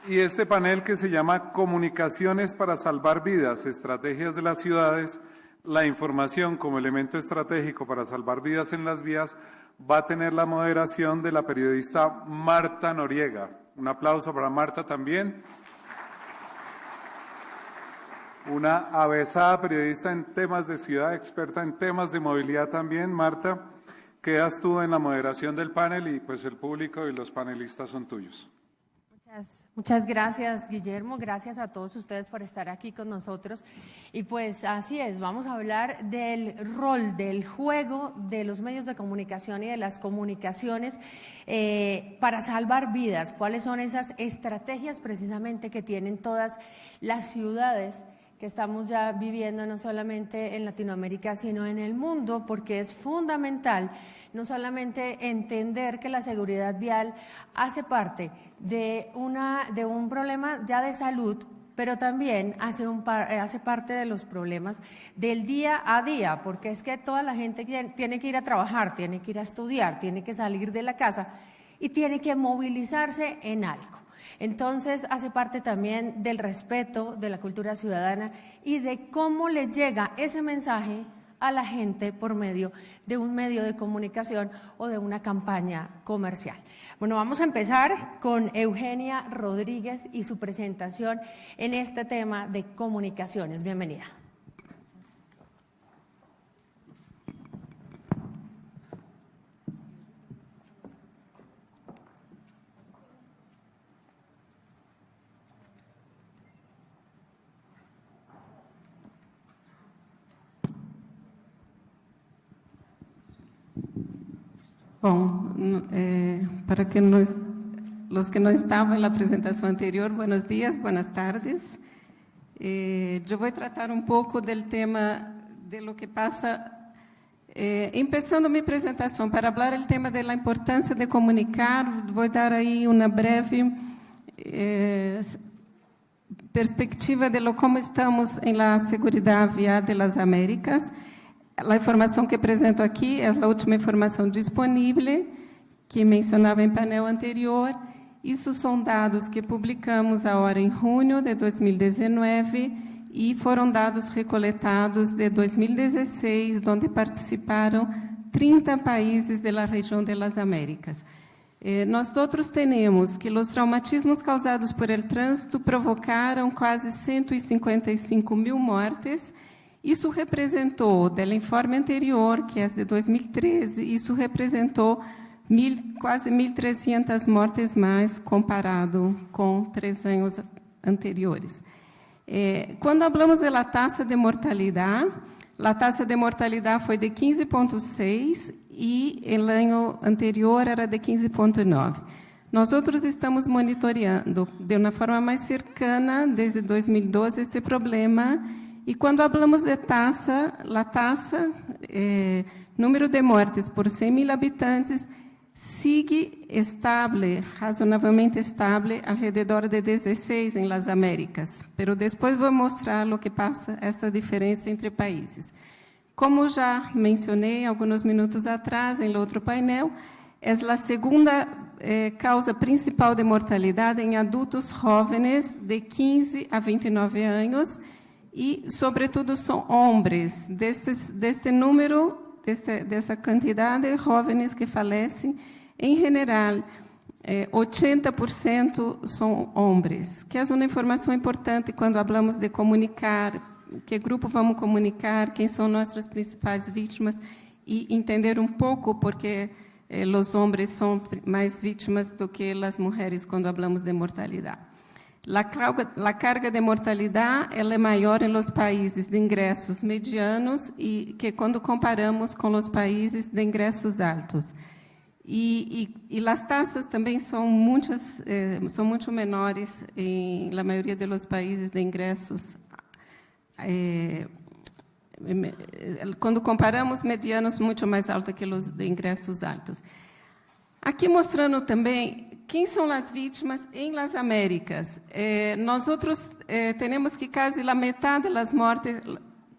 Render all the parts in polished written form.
Y este panel que se llama Comunicaciones para salvar vidas, estrategias de las ciudades, la información como elemento estratégico para salvar vidas en las vías, va a tener la moderación de la periodista Marta Noriega. Un aplauso para Marta también. Una avezada periodista en temas de ciudad, experta en temas de movilidad también. Marta, quedas tú en la moderación del panel y pues el público y los panelistas son tuyos. Muchas gracias, Guillermo. Gracias a todos ustedes por estar aquí con nosotros. Y pues así es, vamos a hablar del rol, del juego de los medios de comunicación y de las comunicaciones para salvar vidas. ¿Cuáles son esas estrategias precisamente que tienen todas las ciudades que estamos ya viviendo no solamente en Latinoamérica, sino en el mundo, porque es fundamental no solamente entender que la seguridad vial hace parte de un problema ya de salud, pero también hace parte de los problemas del día a día, porque es que toda la gente tiene que ir a trabajar, tiene que ir a estudiar, tiene que salir de la casa y tiene que movilizarse en algo. Entonces, hace parte también del respeto de la cultura ciudadana y de cómo le llega ese mensaje a la gente por medio de un medio de comunicación o de una campaña comercial. Bueno, vamos a empezar con Eugenia Rodríguez y su presentación en este tema de comunicaciones. Bienvenida. Bom, para los que no estaban en la presentación anterior, buenos días, buenas tardes. Yo voy a tratar un poco del tema de lo que pasa, empezando mi presentación, para hablar del tema de la importancia de comunicar, voy a dar ahí una breve perspectiva de cómo estamos en la seguridad vial de las Américas. A informação que apresento aqui é a última informação disponível, que mencionava em painel anterior. Isso são dados que publicamos agora em junho de 2019 e foram dados recoletados de 2016, onde participaram 30 países da região das Américas. Nós outros temos que os traumatismos causados por el trânsito provocaram quase 155 mil mortes. Isso representou, do informe anterior, que é de 2013, isso representou quase 1.300 mortes mais comparado com 3 anos anteriores. Quando falamos da taxa de mortalidade, a taxa de mortalidade foi de 15,6 e no ano anterior era de 15,9. Nós outros estamos monitoreando de uma forma mais cercana, desde 2012, este problema. E quando falamos de taxa, a taxa, número de mortes por 100.000 habitantes, sigue estável, razonavelmente estável, ao redor de 16 em las Américas. Mas depois vou mostrar o que passa, essa diferença entre países. Como já mencionei alguns minutos atrás, em outro painel, é a segunda causa principal de mortalidade em adultos jovens de 15 a 29 anos, e, sobretudo, são homens. Deste número, dessa quantidade de jovens que falecem, em geral, 80% são homens, que é uma informação importante quando falamos de comunicar, que grupo vamos comunicar, quem são nossas principais vítimas, e entender um pouco porque os homens são mais vítimas do que as mulheres quando falamos de mortalidade. A carga de mortalidade ela é maior em los países de ingressos medianos e que quando comparamos com os países de ingressos altos. E as taxas também são muito menores em la maioria dos países de ingressos. Quando comparamos medianos, muito mais altos que os de ingressos altos. Aqui mostrando também quem são as vítimas em las Américas. Nós outros temos que quase a metade das mortes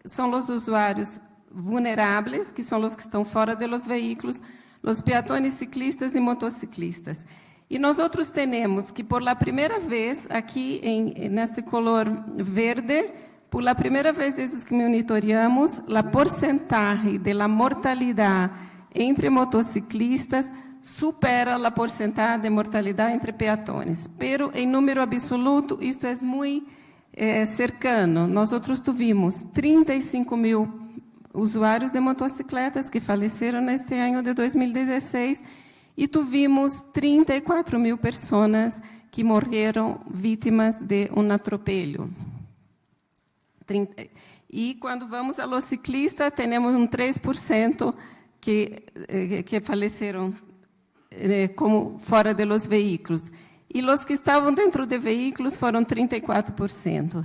são os usuários vulneráveis, que são os que estão fora dos veículos, os peatones, ciclistas e motociclistas. E nós outros temos que, por la primeira vez, aqui neste color verde, por la primeira vez desde que monitoreamos, a porcentagem de la mortalidade entre motociclistas supera a porcentagem de mortalidade entre peatones. Pero, em número absoluto, isto é muito cercano. Nós outros tivemos 35.000 usuários de motocicletas que faleceram neste ano de 2016 e tivemos 34.000 pessoas que morreram vítimas de atropelho. E quando vamos a los ciclistas, temos 3% que faleceram como fora de los veículos. E os que estavam dentro de veículos foram 34%.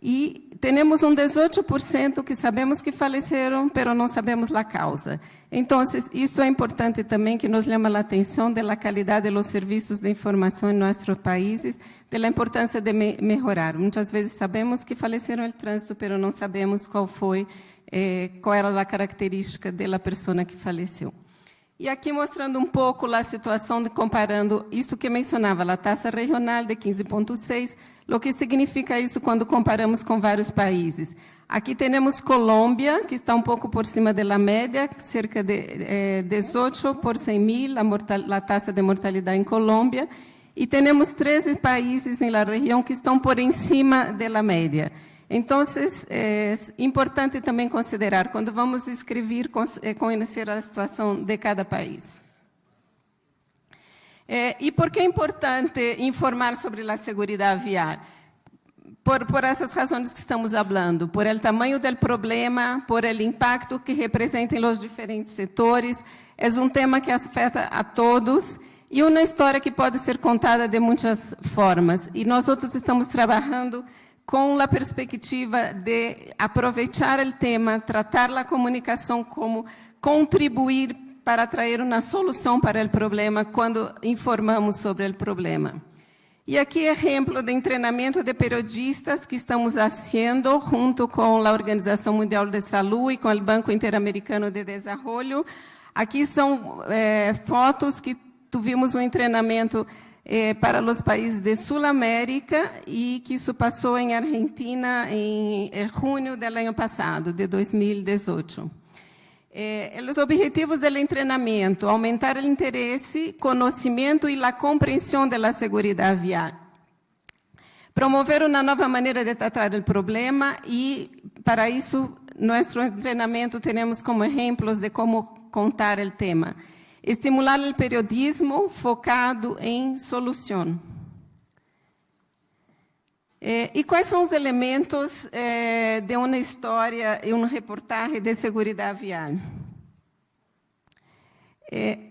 E temos 18% que sabemos que faleceram, mas não sabemos a causa. Então, isso é importante também, que nos chama a atenção da qualidade dos serviços de informação em nossos países, da importância de melhorar. Muitas vezes sabemos que faleceram no trânsito, mas não sabemos qual era a característica da pessoa que faleceu. E aqui mostrando pouco a situação, comparando isso que mencionava, a taxa regional de 15,6%, o que significa isso quando comparamos com vários países. Aqui temos Colômbia, que está pouco por cima da média, cerca de 18 por 100.000, a taxa de mortalidade em Colômbia, e temos 13 países na região que estão por cima da média. Então, é importante também considerar, quando vamos escrever, conhecer a situação de cada país. E por que é importante informar sobre a segurança vial? Por essas razões que estamos falando, por el tamanho do problema, por el impacto que representa em los diferentes setores, é tema que afeta a todos e uma história que pode ser contada de muitas formas. E nós outros estamos trabalhando com a perspectiva de aproveitar o tema, tratar a comunicação como contribuir para trazer uma solução para o problema quando informamos sobre o problema. E aqui exemplo de treinamento de periodistas que estamos fazendo junto com a Organização Mundial de Saúde e com o Banco Interamericano de Desenvolvimento. Aqui são fotos que tivemos treinamento para os países de Sul-América e que isso passou em Argentina em junho do ano passado, de 2018. Os objetivos do treinamento: aumentar o interesse, conhecimento e a compreensão da segurança vial, promover uma nova maneira de tratar o problema e, para isso, nosso treinamento temos como exemplos de como contar o tema. Estimular o periodismo focado em solução. E quais são os elementos de uma história e reportagem de segurança vial?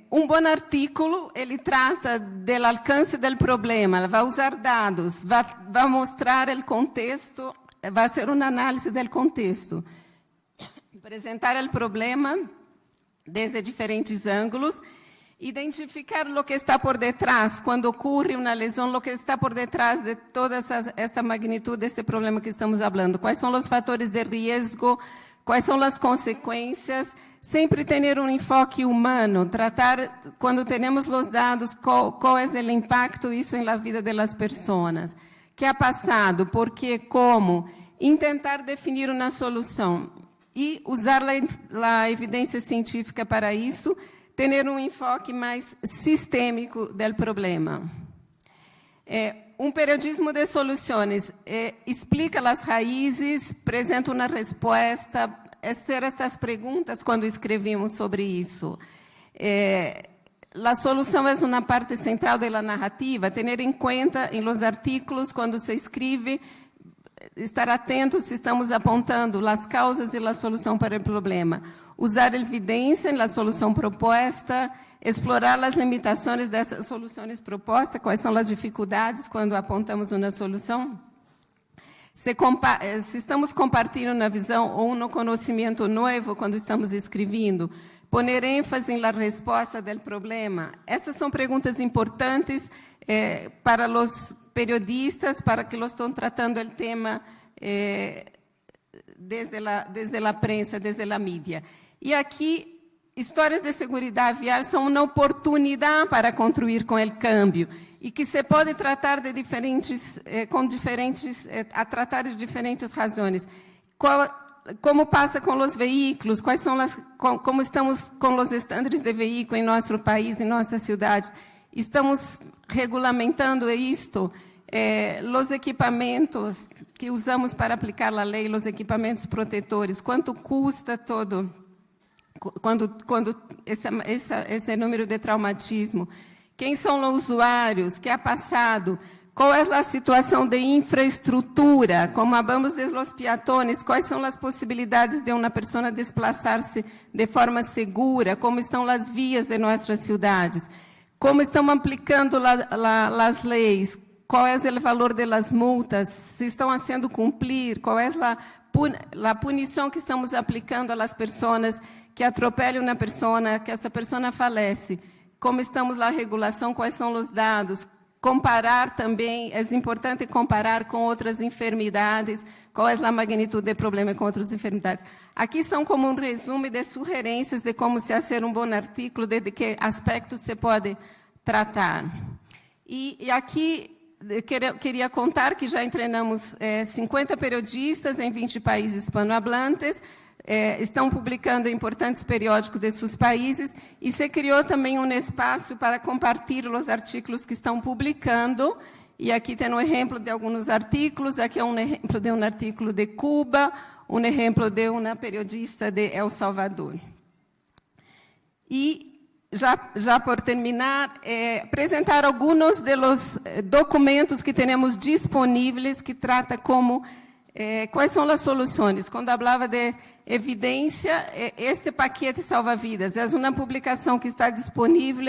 Um bom artículo, ele trata do alcance do problema, vai usar dados, vai mostrar o contexto, vai ser uma análise do contexto, apresentar o problema desde diferentes ângulos, identificar o que está por detrás, quando ocorre uma lesão, o que está por detrás de toda esta magnitude desse problema que estamos falando. Quais são os fatores de risco, quais são as consequências, sempre ter um enfoque humano, tratar, quando temos os dados, qual é o impacto isso na vida das pessoas, que ha passado, por quê, como, e tentar definir uma solução. E usar a evidência científica para isso, ter um enfoque mais sistêmico do problema. Periodismo de soluções explica as raízes, apresenta uma resposta, estas perguntas quando escrevemos sobre isso. A solução é uma parte central da narrativa, ter em conta em los artículos, quando se escreve, estar atento se estamos apontando as causas e a solução para o problema. Usar evidência na solução proposta, explorar as limitações dessas soluções propostas, quais são as dificuldades quando apontamos uma solução. Se estamos compartilhando na visão ou no conhecimento novo quando estamos escrevendo, poner ênfase na resposta do problema. Essas são perguntas importantes para os periodistas, para que los estão tratando o tema desde a prensa, desde a mídia. E aqui histórias de segurança vial são uma oportunidade para construir com o câmbio e que se pode tratar de diferentes, a tratar de diferentes razões. Como passa com os veículos? Como estamos com os estándares de veículo em nosso país, em nossa cidade? Estamos regulamentando isto? Os equipamentos que usamos para aplicar a lei, os equipamentos protetores, quanto custa todo? Quando esse número de traumatismo? Quem são os usuários? Que ha passado? Qual é a situação de infraestrutura? Como falamos de los peatones, quais são as possibilidades de uma pessoa desplaçar-se de forma segura? Como estão as vias de nossas cidades? Como estão aplicando as leis? Qual é o valor das multas? Se estão sendo cumprir? Qual é a punição que estamos aplicando às pessoas que atropelam uma pessoa, que essa pessoa falece? Como estamos na regulação? Quais são os dados? Comparar também, é importante comparar com outras enfermidades, qual é a magnitude do problema com outras enfermidades. Aqui são como um resumo de sugerências de como se fazer um bom artigo, de que aspectos se pode tratar. E aqui queria contar que já treinamos 50 periodistas em 20 países hispanohablantes, estão publicando importantes periódicos de seus países e se criou também um espaço para compartilhar os artigos que estão publicando. E aqui tem um exemplo de alguns artigos, aqui é um exemplo de um artigo de Cuba, um exemplo de uma periodista de El Salvador. E, já por terminar, apresentar alguns dos documentos que temos disponíveis que trata como quais são as soluções. Quando falava de evidência, este paquete salva-vidas é uma publicação que está disponível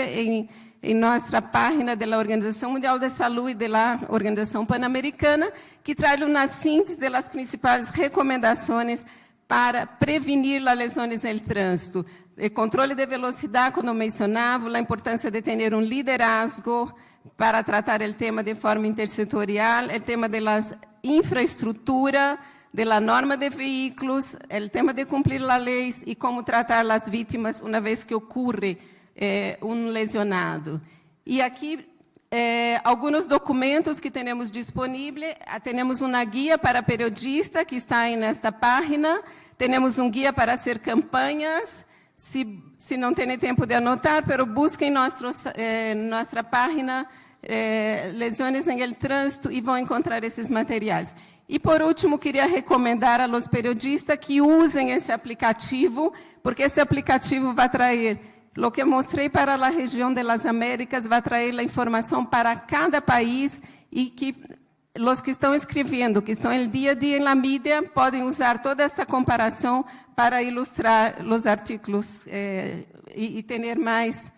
em nossa página da Organização Mundial de Saúde e da Organização Pan-Americana, que traz uma síntese das principais recomendações para prevenir as lesões no trânsito. O controle de velocidade, como mencionava, a importância de ter um liderazgo para tratar o tema de forma intersetorial, o tema da infraestrutura, da norma de veículos, o tema de cumprir as leis e como tratar as vítimas uma vez que ocorre um lesionado. E aqui, alguns documentos que temos disponíveis. Temos uma guia para periodista que está nesta página, temos um guia para hacer campanhas. Se não tem tempo de anotar, pero busquem nossa página lesões em el trânsito e vão encontrar esses materiais. E, por último, queria recomendar aos periodistas que usem esse aplicativo, porque esse aplicativo vai trazer o que mostrei para a região das Américas, vai trazer a informação para cada país e que os que estão escrevendo, que estão no dia a dia na mídia, podem usar toda esta comparação para ilustrar os artigos e ter mais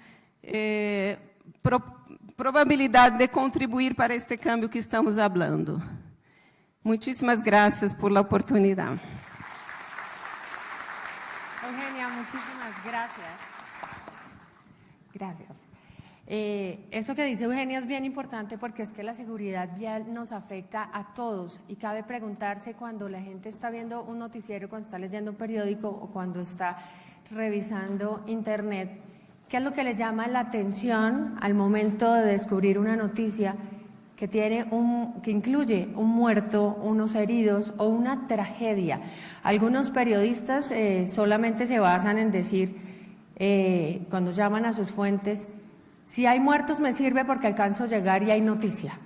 probabilidade de contribuir para este câmbio que estamos falando. Muchísimas gracias por la oportunidad. Eugenia, muchísimas gracias. Gracias. Eso que dice Eugenia es bien importante porque es que la seguridad vial nos afecta a todos y cabe preguntarse cuando la gente está viendo un noticiero, cuando está leyendo un periódico o cuando está revisando internet, ¿qué es lo que le llama la atención al momento de descubrir una noticia que incluye un muerto, unos heridos o una tragedia? Algunos periodistas solamente se basan en decir, cuando llaman a sus fuentes, si hay muertos me sirve porque alcanzo a llegar y hay noticia.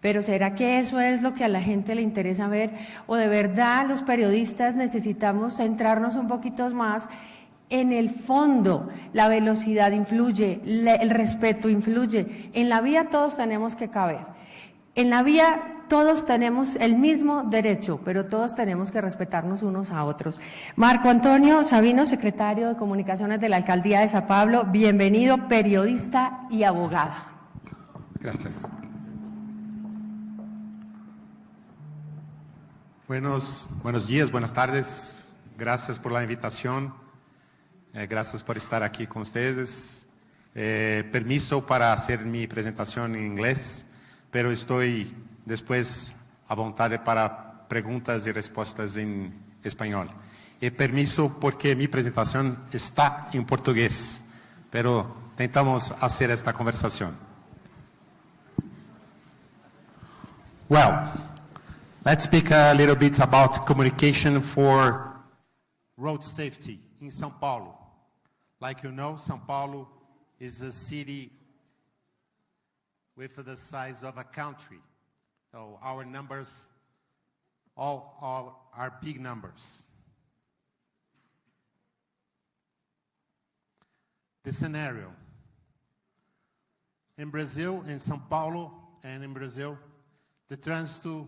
Pero ¿será que eso es lo que a la gente le interesa ver? ¿O de verdad los periodistas necesitamos centrarnos un poquito más en el fondo? La velocidad influye, el respeto influye. En la vía todos tenemos que caber. En la vía todos tenemos el mismo derecho, pero todos tenemos que respetarnos unos a otros. Marco Antonio Sabino, secretario de Comunicaciones de la Alcaldía de Sao Paulo, bienvenido, periodista y abogado. Gracias. Buenos días, buenas tardes. Gracias por la invitación. Gracias por estar aquí con ustedes. Permiso para hacer mi presentación en inglés, pero estoy después a vontade para perguntas e respostas em espanhol. E permiso porque mi presentación está en portugués, pero tentamos hacer esta conversación. Well, let's speak a little bit about communication for road safety in São Paulo. Like you know, São Paulo is a city with the size of a country. So our numbers all are big numbers. The scenario. In Brazil, in São Paulo, and in Brazil, the trânsito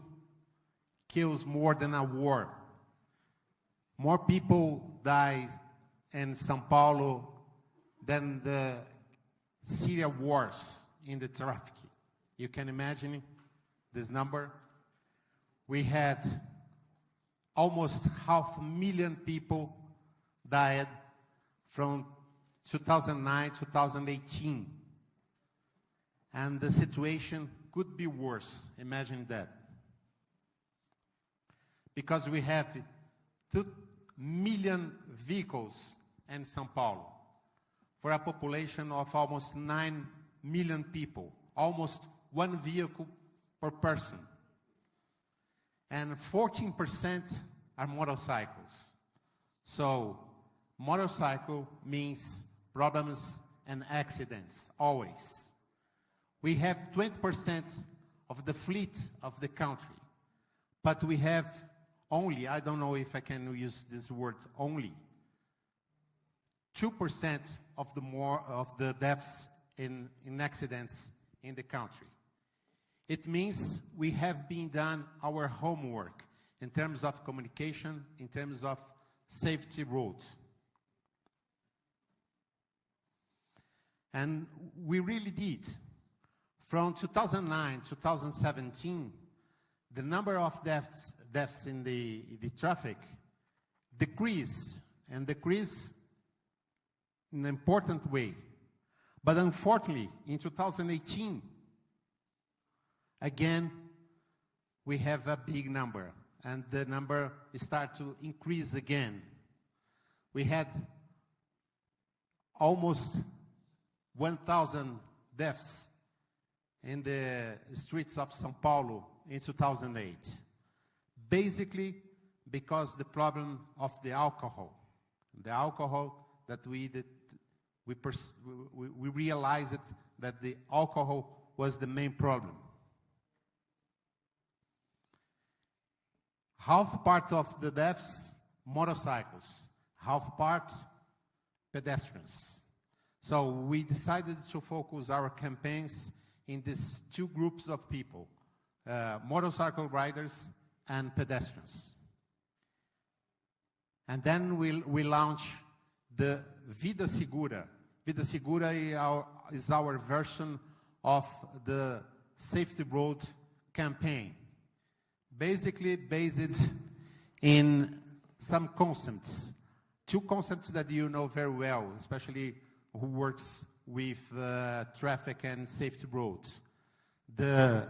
kills more than a war. More people die in São Paulo than the Syria wars in the traffic. You can imagine this number. We had almost 500,000 people died from 2009, 2018. And the situation could be worse. Imagine that. Because we have 2 million vehicles in São Paulo for a population of almost 9 million people, almost 1 vehicle per person. And 14% are motorcycles. So motorcycle means problems and accidents, always. We have 20% of the fleet of the country, but we have only, I don't know if I can use this word only, 2% of the deaths in accidents in the country. It means we have been done our homework in terms of communication, in terms of safety roads. And we really did. From 2009 to 2017, the number of deaths in the traffic decreased, and decreased in an important way. But unfortunately, in 2018, again, we have a big number, and the number started to increase again. We had almost 1,000 deaths in the streets of São Paulo in 2008. Basically, because the problem of the alcohol that we realized that the alcohol was the main problem. Half part of the deaths, motorcycles, half part, pedestrians. So we decided to focus our campaigns in these 2 groups of people, motorcycle riders and pedestrians. And then we launch the Vida Segura. Vida Segura is our version of the Safety Road campaign. Basically based in some concepts. 2 concepts that you know very well, especially who works with traffic and safety roads. The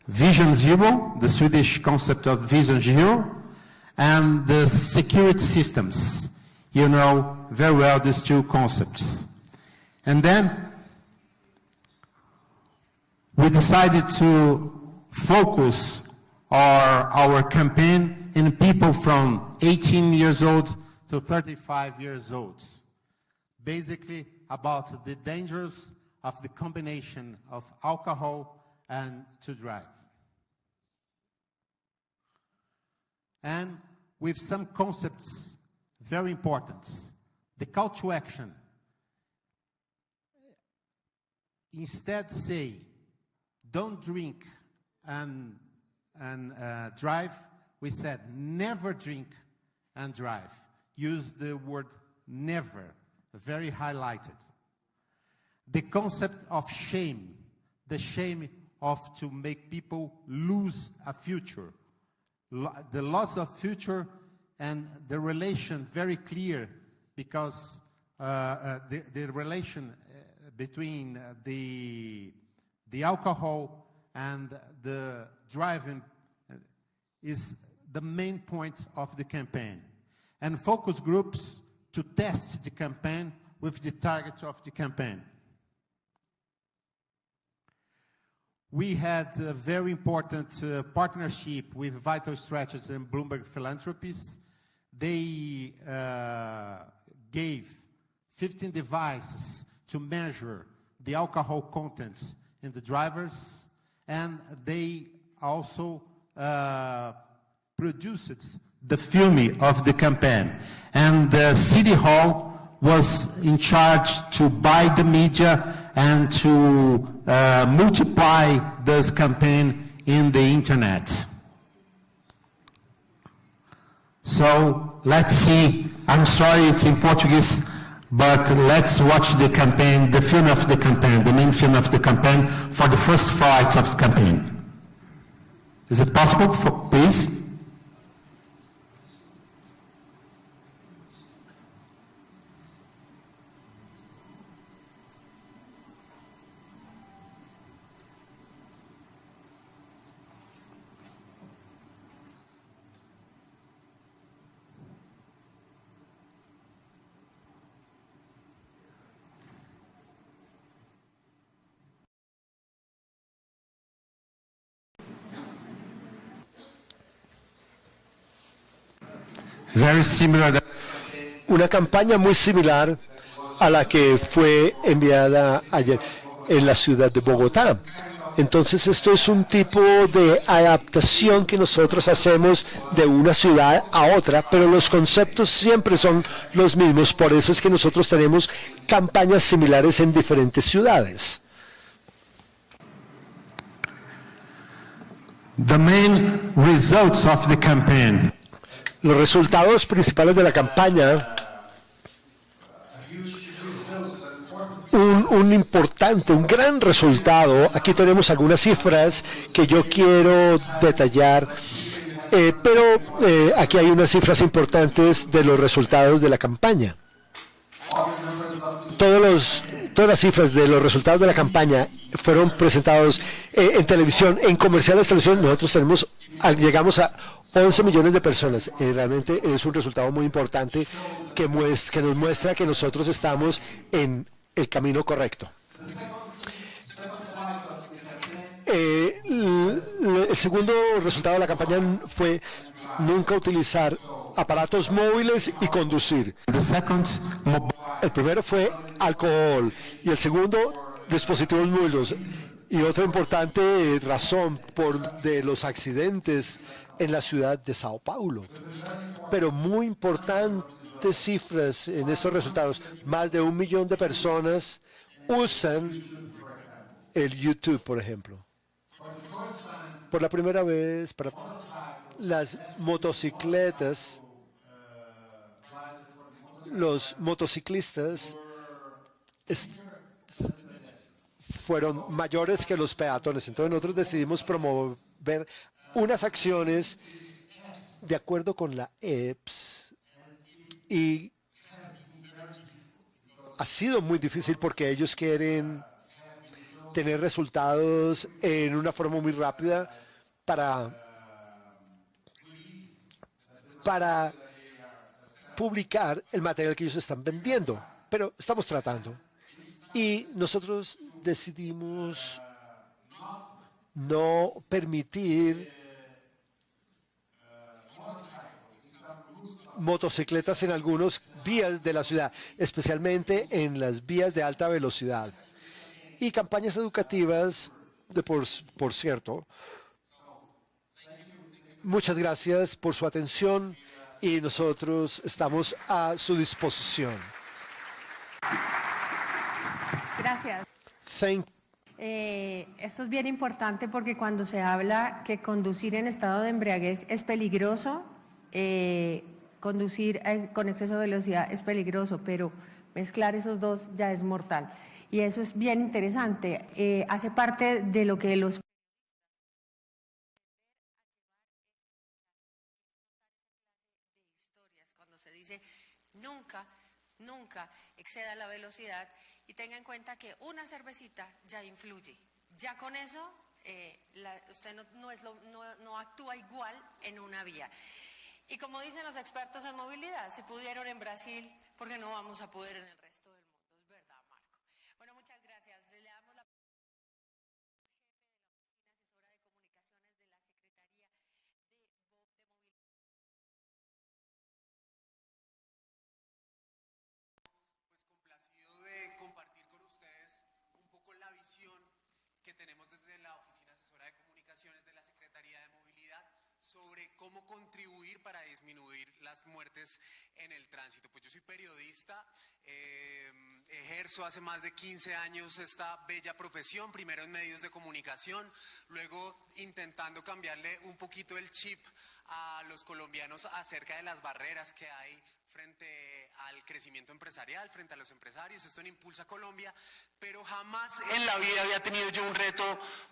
Vision Zero, the Swedish concept of Vision Zero, and the security systems. You know very well these 2 concepts. And then we decided to focus our campaign in people from 18 years old to 35 years old. Basically about the dangers of the combination of alcohol and to drive. And with some concepts very important. The call to action. Instead say, don't drink and drive. We said, never drink and drive. Use the word never, very highlighted. The concept of shame, the shame of to make people lose a future. The loss of future and the relation very clear, because the relation between the alcohol and the driving is the main point of the campaign. and focus groups to test the campaign with the target of the campaign. We had a very important partnership with Vital Strategies and Bloomberg Philanthropies. They gave 15 devices to measure the alcohol content in the drivers, and they also produced the film of the campaign. And the City Hall was in charge to buy the media and to multiply this campaign in the internet. So let's see, I'm sorry it's in Portuguese, but let's watch the campaign, the film of the campaign, the main film of the campaign for the first flight of the campaign. Is it possible, please? Very similar. Una campaña muy similar a la que fue enviada ayer en la ciudad de Bogotá. Entonces esto es un tipo de adaptación que nosotros hacemos de una ciudad a otra, pero los conceptos siempre son los mismos. Por eso es que nosotros tenemos campañas similares en diferentes ciudades. The main results of the campaign. Los resultados principales de la campaña, un gran resultado, aquí tenemos algunas cifras que yo quiero detallar, pero aquí hay unas cifras importantes de los resultados de la campaña. Todas las cifras de los resultados de la campaña fueron presentados en televisión, en comerciales de televisión. Nosotros llegamos a 11 millones de personas. Realmente es un resultado muy importante que nos muestra que nosotros estamos en el camino correcto. El segundo resultado de la campaña fue nunca utilizar aparatos móviles y conducir. El primero fue alcohol y el segundo dispositivos móviles. Y otra importante razón de los accidentes en la ciudad de Sao Paulo. Pero muy importantes cifras en estos resultados. Más de 1 millón de personas usan el YouTube, por ejemplo. Por la primera vez, para las motocicletas, los motociclistas fueron mayores que los peatones. Entonces nosotros decidimos promover unas acciones de acuerdo con la EPS y ha sido muy difícil porque ellos quieren tener resultados en una forma muy rápida para publicar el material que ellos están vendiendo, pero estamos tratando. Y nosotros decidimos no permitir motocicletas en algunas vías de la ciudad, especialmente en las vías de alta velocidad. Y campañas educativas, por cierto. Muchas gracias por su atención y nosotros estamos a su disposición. Gracias. Esto es bien importante porque cuando se habla que conducir en estado de embriaguez es peligroso, conducir con exceso de velocidad es peligroso, pero mezclar esos dos ya es mortal. Y eso es bien interesante. Hace parte de lo que los historias, cuando se dice nunca exceda la velocidad, y tenga en cuenta que una cervecita ya influye. Ya con eso usted no actúa igual en una vía. Y como dicen los expertos en movilidad, si pudieron en Brasil, ¿por qué no vamos a poder en el resto del mundo? Es verdad, Marco. Bueno, muchas gracias. Le damos la palabra al jefe de la Oficina Asesora de Comunicaciones de la Secretaría de Pues complacido de compartir con ustedes un poco la visión que tenemos desde la Oficina Asesora de Comunicaciones de la Secretaría de Movilidad sobre cómo contribuir para disminuir las muertes en el tránsito. Pues yo soy periodista, ejerzo hace más de 15 años esta bella profesión, primero en medios de comunicación, luego intentando cambiarle un poquito el chip a los colombianos acerca de las barreras que hay frente al crecimiento empresarial, frente a los empresarios, esto en Impulsa Colombia, pero jamás en la vida había tenido yo un reto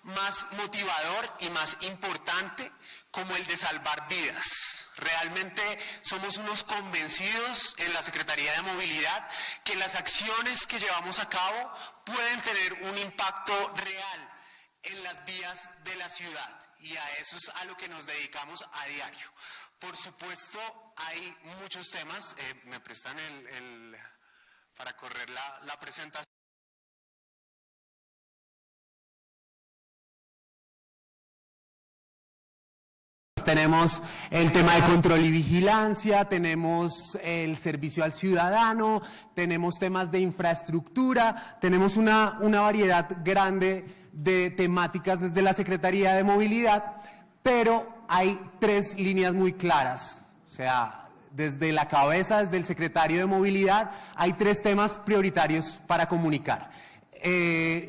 más motivador y más importante como el de salvar vidas. Realmente somos unos convencidos en la Secretaría de Movilidad que las acciones que llevamos a cabo pueden tener un impacto real en las vías de la ciudad, y a eso es a lo que nos dedicamos a diario. Por supuesto, hay muchos temas. ¿Me prestan para correr la presentación? Tenemos el tema de control y vigilancia, tenemos el servicio al ciudadano, tenemos temas de infraestructura, tenemos una variedad grande de temáticas desde la Secretaría de Movilidad, pero hay 3 líneas muy claras. O sea, desde la cabeza, desde el secretario de Movilidad, hay 3 temas prioritarios para comunicar.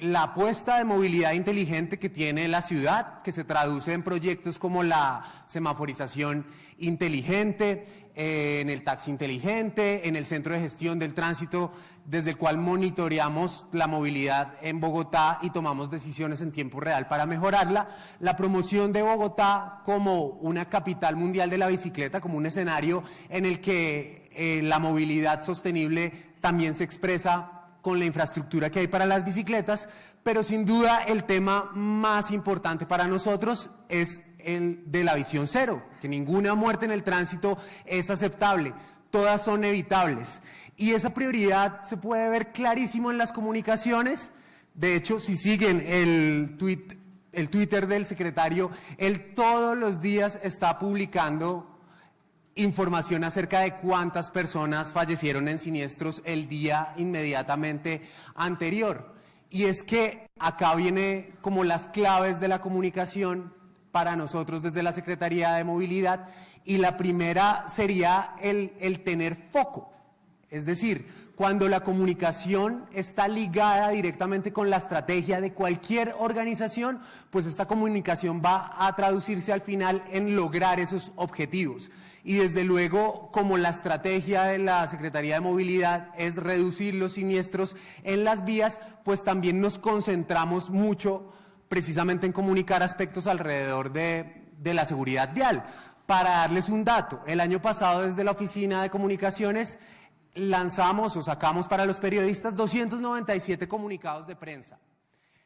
La apuesta de movilidad inteligente que tiene la ciudad, que se traduce en proyectos como la semaforización inteligente, en el taxi inteligente, en el centro de gestión del tránsito, desde el cual monitoreamos la movilidad en Bogotá y tomamos decisiones en tiempo real para mejorarla. La promoción de Bogotá como una capital mundial de la bicicleta, como un escenario en el que la movilidad sostenible también se expresa con la infraestructura que hay para las bicicletas, pero sin duda el tema más importante para nosotros es el de la visión cero, que ninguna muerte en el tránsito es aceptable, todas son evitables. Y esa prioridad se puede ver clarísimo en las comunicaciones. De hecho, si siguen el Twitter del secretario, él todos los días está publicando información acerca de cuántas personas fallecieron en siniestros el día inmediatamente anterior. Y es que acá viene como las claves de la comunicación para nosotros desde la Secretaría de Movilidad, y la primera sería el tener foco. Es decir, cuando la comunicación está ligada directamente con la estrategia de cualquier organización, pues esta comunicación va a traducirse al final en lograr esos objetivos. Y desde luego, como la estrategia de la Secretaría de Movilidad es reducir los siniestros en las vías, pues también nos concentramos mucho precisamente en comunicar aspectos alrededor de la seguridad vial. Para darles un dato, el año pasado desde la Oficina de Comunicaciones lanzamos o sacamos para los periodistas 297 comunicados de prensa.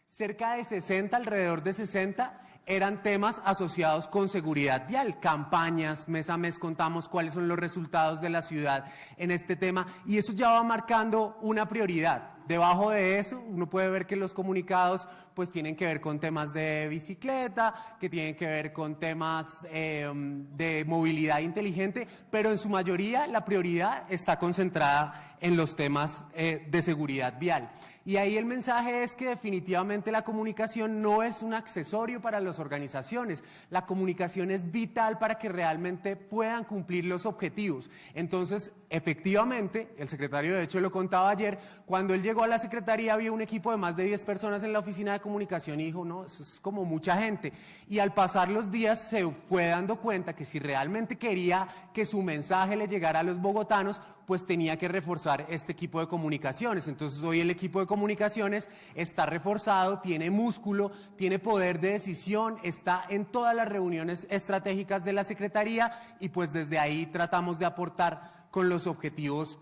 Cerca de 60, alrededor de 60, eran temas asociados con seguridad vial, campañas, mes a mes contamos cuáles son los resultados de la ciudad en este tema, y eso ya va marcando una prioridad. Debajo de eso uno puede ver que los comunicados pues tienen que ver con temas de bicicleta, que tienen que ver con temas de movilidad inteligente, pero en su mayoría la prioridad está concentrada en los temas de seguridad vial. Y ahí el mensaje es que definitivamente la comunicación no es un accesorio para las organizaciones, la comunicación es vital para que realmente puedan cumplir los objetivos. Entonces, efectivamente, el secretario de hecho lo contaba ayer, cuando él llegó a la secretaría había un equipo de más de 10 personas en la oficina de comunicación y dijo, no, eso es como mucha gente. Y al pasar los días se fue dando cuenta que si realmente quería que su mensaje le llegara a los bogotanos, pues tenía que reforzar este equipo de comunicaciones. Entonces hoy el equipo de comunicaciones está reforzado, tiene músculo, tiene poder de decisión, está en todas las reuniones estratégicas de la Secretaría y pues desde ahí tratamos de aportar con los objetivos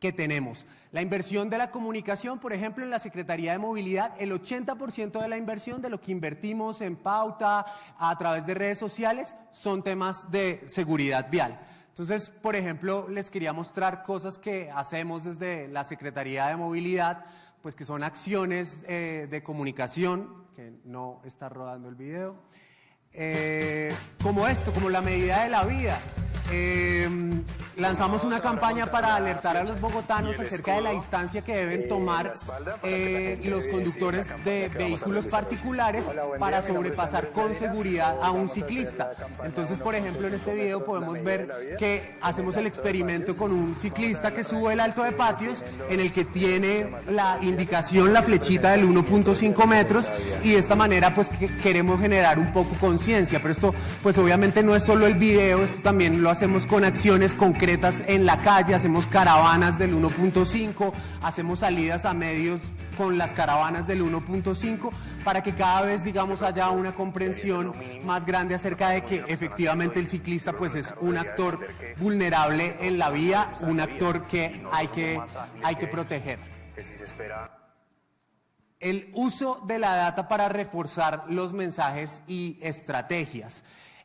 que tenemos. La inversión de la comunicación, por ejemplo, en la Secretaría de Movilidad, el 80% de la inversión de lo que invertimos en pauta a través de redes sociales son temas de seguridad vial. Entonces, por ejemplo, les quería mostrar cosas que hacemos desde la Secretaría de Movilidad, pues que son acciones de comunicación, que no está rodando el video, como esto, como la medida de la vida. Lanzamos una campaña para alertar a los bogotanos acerca de la distancia que deben tomar los conductores de vehículos particulares para sobrepasar con seguridad a un ciclista. Entonces, por ejemplo, en este video podemos ver que hacemos el experimento con un ciclista que sube el alto de patios, en el que tiene la indicación, la flechita del 1.5 metros, y de esta manera pues queremos generar un poco conciencia. Pero esto pues obviamente no es solo el video, esto también lo hacemos con acciones concretas en la calle, hacemos caravanas del 1.5, hacemos salidas a medios con las caravanas del 1.5 para que cada vez, digamos, haya una comprensión más grande acerca de que efectivamente el ciclista pues es un actor vulnerable en la vía, un actor que hay que proteger. El uso de la data para reforzar los mensajes y estrategias.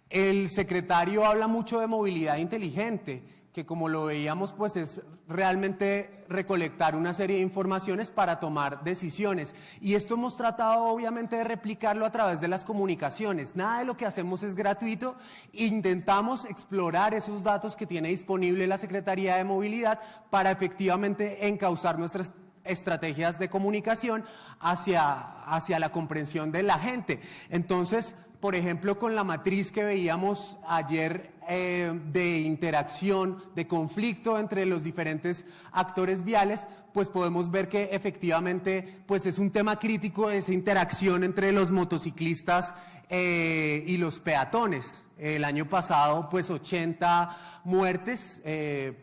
El secretario habla mucho de movilidad inteligente, que como lo veíamos pues es realmente recolectar una serie de informaciones para tomar decisiones, y esto hemos tratado obviamente de replicarlo a través de las comunicaciones. Nada de lo que hacemos es gratuito, intentamos explorar esos datos que tiene disponible la Secretaría de Movilidad para efectivamente encauzar nuestras estrategias de comunicación hacia la comprensión de la gente. Entonces, por ejemplo, con la matriz que veíamos ayer de interacción, de conflicto entre los diferentes actores viales, pues podemos ver que efectivamente pues es un tema crítico esa interacción entre los motociclistas y los peatones. El año pasado, pues 80 muertes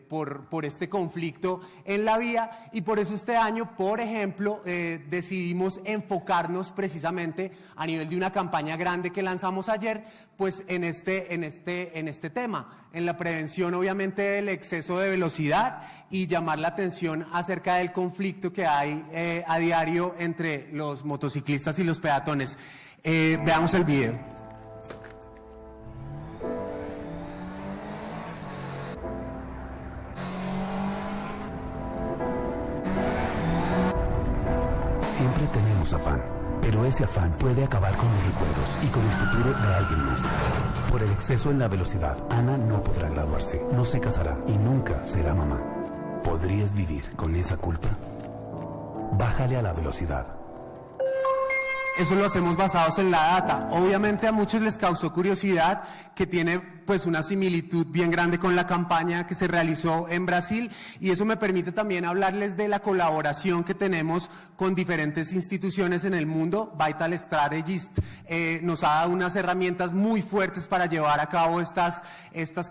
por este conflicto en la vía, y por eso este año, por ejemplo, decidimos enfocarnos precisamente a nivel de una campaña grande que lanzamos ayer, pues en este tema, en la prevención obviamente del exceso de velocidad y llamar la atención acerca del conflicto que hay a diario entre los motociclistas y los peatones. Veamos el video. Siempre tenemos afán, pero ese afán puede acabar con los recuerdos y con el futuro de alguien más. Por el exceso en la velocidad, Ana no podrá graduarse, no se casará y nunca será mamá. ¿Podrías vivir con esa culpa? Bájale a la velocidad. Eso lo hacemos basados en la data. Obviamente a muchos les causó curiosidad, que tiene pues una similitud bien grande con la campaña que se realizó en Brasil, y eso me permite también hablarles de la colaboración que tenemos con diferentes instituciones en el mundo. Vital Strategist nos ha dado unas herramientas muy fuertes para llevar a cabo estas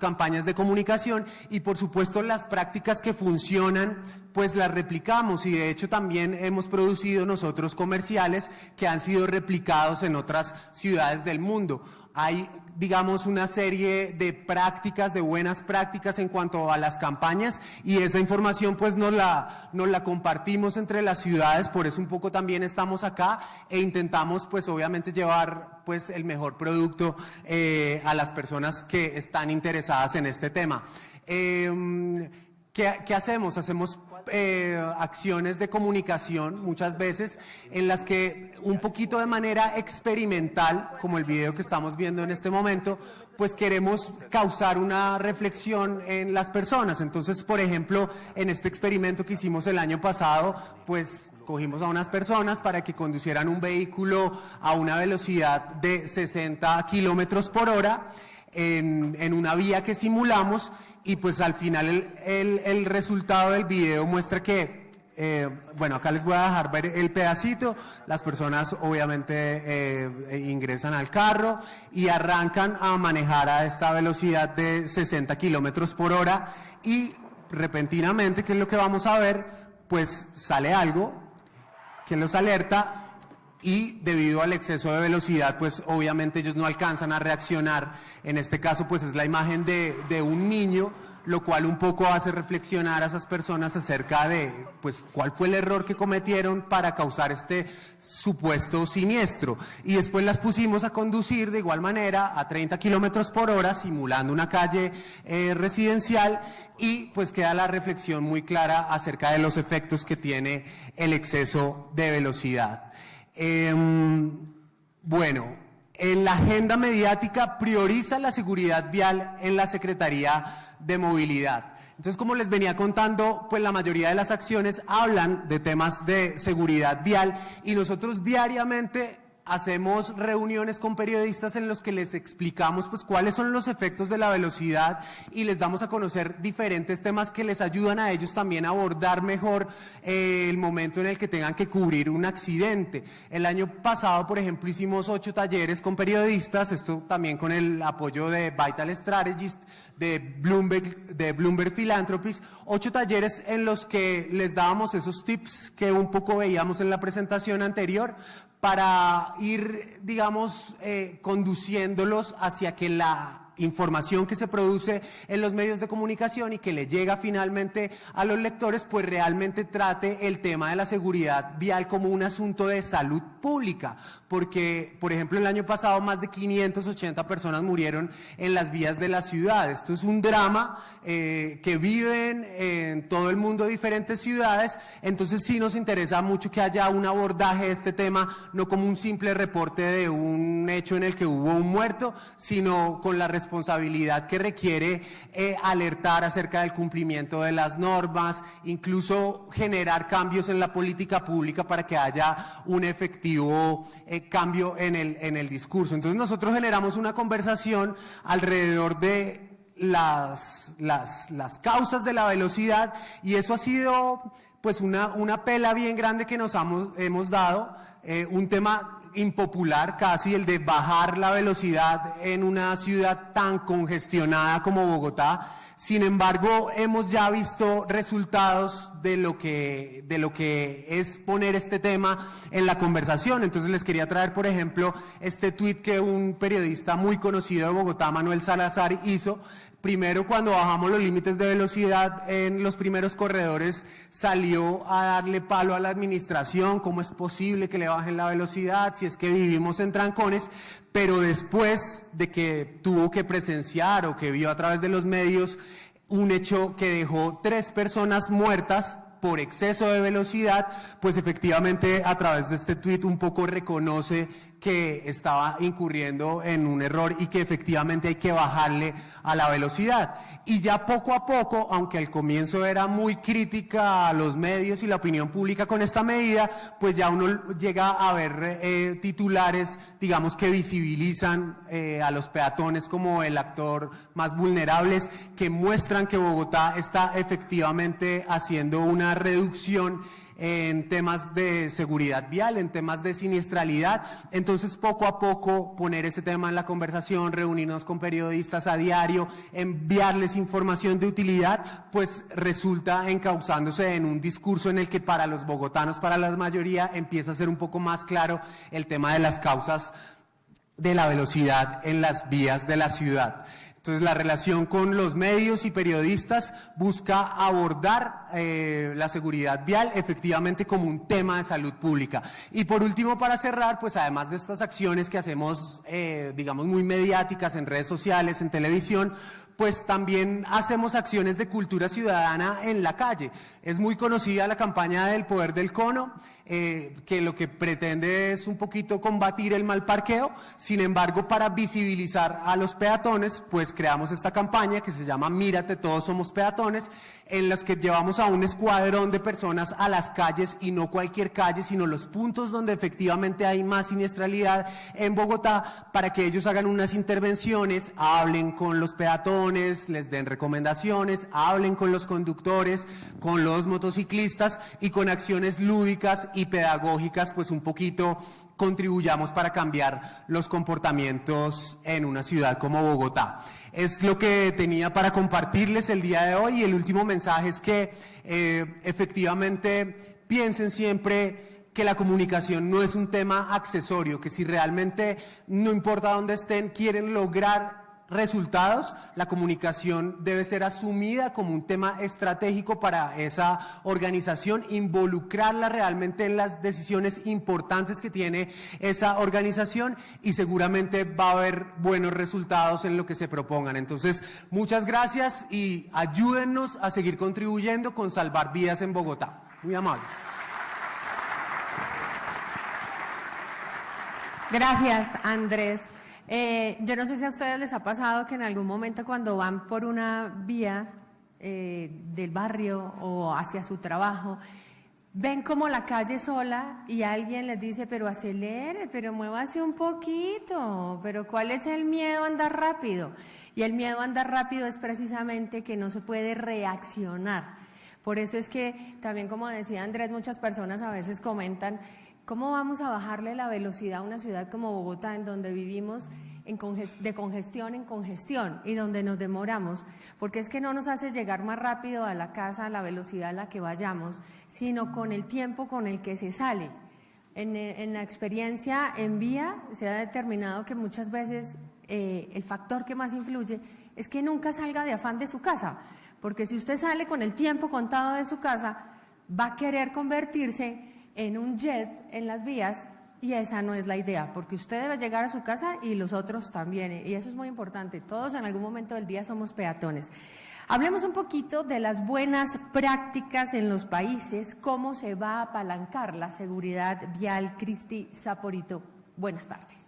campañas de comunicación, y por supuesto las prácticas que funcionan pues las replicamos, y de hecho también hemos producido nosotros comerciales que han sido replicados en otras ciudades del mundo. Hay, digamos, una serie de prácticas, de buenas prácticas en cuanto a las campañas, y esa información pues nos la compartimos entre las ciudades. Por eso un poco también estamos acá e intentamos pues obviamente llevar pues el mejor producto a las personas que están interesadas en este tema. ¿Qué hacemos? Hacemos acciones de comunicación muchas veces en las que un poquito de manera experimental, como el video que estamos viendo en este momento, pues queremos causar una reflexión en las personas. Entonces, por ejemplo, en este experimento que hicimos el año pasado, pues cogimos a unas personas para que conducieran un vehículo a una velocidad de 60 kilómetros por hora en una vía que simulamos, y pues al final el resultado del video muestra que, bueno, acá les voy a dejar ver el pedacito. Las personas obviamente ingresan al carro y arrancan a manejar a esta velocidad de 60 kilómetros por hora, y repentinamente, ¿qué es lo que vamos a ver? Pues sale algo que los alerta, y debido al exceso de velocidad, pues obviamente ellos no alcanzan a reaccionar. En este caso, pues es la imagen de un niño. lo cual un poco hace reflexionar a esas personas acerca de pues cuál fue el error que cometieron para causar este supuesto siniestro. Y después las pusimos a conducir de igual manera a 30 kilómetros por hora, simulando una calle residencial, y pues queda la reflexión muy clara acerca de los efectos que tiene el exceso de velocidad. Bueno, en la agenda mediática prioriza la seguridad vial en la Secretaría de Movilidad. Entonces, como les venía contando, pues la mayoría de las acciones hablan de temas de seguridad vial, y nosotros diariamente hacemos reuniones con periodistas en los que les explicamos pues cuáles son los efectos de la velocidad y les damos a conocer diferentes temas que les ayudan a ellos también a abordar mejor el momento en el que tengan que cubrir un accidente. El año pasado, por ejemplo, hicimos 8 talleres con periodistas, esto también con el apoyo de Vital Strategist, de Bloomberg Philanthropies, 8 talleres en los que les dábamos esos tips que un poco veíamos en la presentación anterior, para ir, digamos, conduciéndolos hacia que la información que se produce en los medios de comunicación y que le llega finalmente a los lectores, pues realmente trate el tema de la seguridad vial como un asunto de salud pública, porque, por ejemplo, el año pasado más de 580 personas murieron en las vías de la ciudad. Esto es un drama que viven en todo el mundo diferentes ciudades, entonces sí nos interesa mucho que haya un abordaje de este tema, no como un simple reporte de un hecho en el que hubo un muerto, sino con la responsabilidad que requiere alertar acerca del cumplimiento de las normas, incluso generar cambios en la política pública para que haya un efectivo cambio en el discurso. Entonces nosotros generamos una conversación alrededor de las causas de la velocidad, y eso ha sido pues una pela bien grande que nos hemos dado, un tema impopular casi, el de bajar la velocidad en una ciudad tan congestionada como Bogotá. Sin embargo, hemos ya visto resultados de lo que es poner este tema en la conversación. Entonces les quería traer, por ejemplo, este tuit que un periodista muy conocido de Bogotá, Manuel Salazar, hizo. Primero, cuando bajamos los límites de velocidad en los primeros corredores, salió a darle palo a la administración, cómo es posible que le bajen la velocidad si es que vivimos en trancones, pero después de que tuvo que presenciar o que vio a través de los medios un hecho que dejó 3 personas muertas por exceso de velocidad, pues efectivamente a través de este tuit un poco reconoce que estaba incurriendo en un error y que efectivamente hay que bajarle a la velocidad. Y ya poco a poco, aunque al comienzo era muy crítica a los medios y la opinión pública con esta medida, pues ya uno llega a ver titulares, digamos, que visibilizan a los peatones como el actor más vulnerables, que muestran que Bogotá está efectivamente haciendo una reducción en temas de seguridad vial, en temas de siniestralidad. Entonces, poco a poco, poner ese tema en la conversación, reunirnos con periodistas a diario, enviarles información de utilidad, pues resulta encauzándose en un discurso en el que para los bogotanos, para la mayoría, empieza a ser un poco más claro el tema de las causas de la velocidad en las vías de la ciudad. Entonces, la relación con los medios y periodistas busca abordar la seguridad vial efectivamente como un tema de salud pública. Y por último, para cerrar, pues además de estas acciones que hacemos, digamos, muy mediáticas en redes sociales, en televisión, pues también hacemos acciones de cultura ciudadana en la calle. Es muy conocida la campaña del Poder del Cono, que lo que pretende es un poquito combatir el mal parqueo. Sin embargo, para visibilizar a los peatones, pues creamos esta campaña que se llama Mírate, todos somos peatones, en las que llevamos a un escuadrón de personas a las calles, y no cualquier calle, sino los puntos donde efectivamente hay más siniestralidad en Bogotá, para que ellos hagan unas intervenciones, hablen con los peatones, les den recomendaciones, hablen con los conductores, con los motociclistas, y con acciones lúdicas y pedagógicas, pues un poquito contribuyamos para cambiar los comportamientos en una ciudad como Bogotá. Es lo que tenía para compartirles el día de hoy, y el último mensaje es que efectivamente piensen siempre que la comunicación no es un tema accesorio, que si realmente, no importa dónde estén, quieren lograr resultados, la comunicación debe ser asumida como un tema estratégico para esa organización, involucrarla realmente en las decisiones importantes que tiene esa organización y seguramente va a haber buenos resultados en lo que se propongan. Entonces, muchas gracias y ayúdennos a seguir contribuyendo con salvar vidas en Bogotá. Muy amables. Gracias, Andrés. Yo no sé si a ustedes les ha pasado que en algún momento cuando van por una vía del barrio o hacia su trabajo, ven como la calle sola y alguien les dice, pero acelere, pero muévase un poquito, pero ¿cuál es el miedo a andar rápido? Y el miedo a andar rápido es precisamente que no se puede reaccionar. Por eso es que también, como decía Andrés, muchas personas a veces comentan, ¿cómo vamos a bajarle la velocidad a una ciudad como Bogotá, en donde vivimos de congestión en congestión y donde nos demoramos? Porque es que no nos hace llegar más rápido a la casa a la velocidad a la que vayamos, sino con el tiempo con el que se sale. En la experiencia en vía se ha determinado que muchas veces el factor que más influye es que nunca salga de afán de su casa, porque si usted sale con el tiempo contado de su casa, va a querer convertirse en un jet en las vías y esa no es la idea, porque usted debe llegar a su casa y los otros también, y eso es muy importante, todos en algún momento del día somos peatones. Hablemos un poquito de las buenas prácticas en los países, cómo se va a apalancar la seguridad vial. Cristi Saporito, buenas tardes.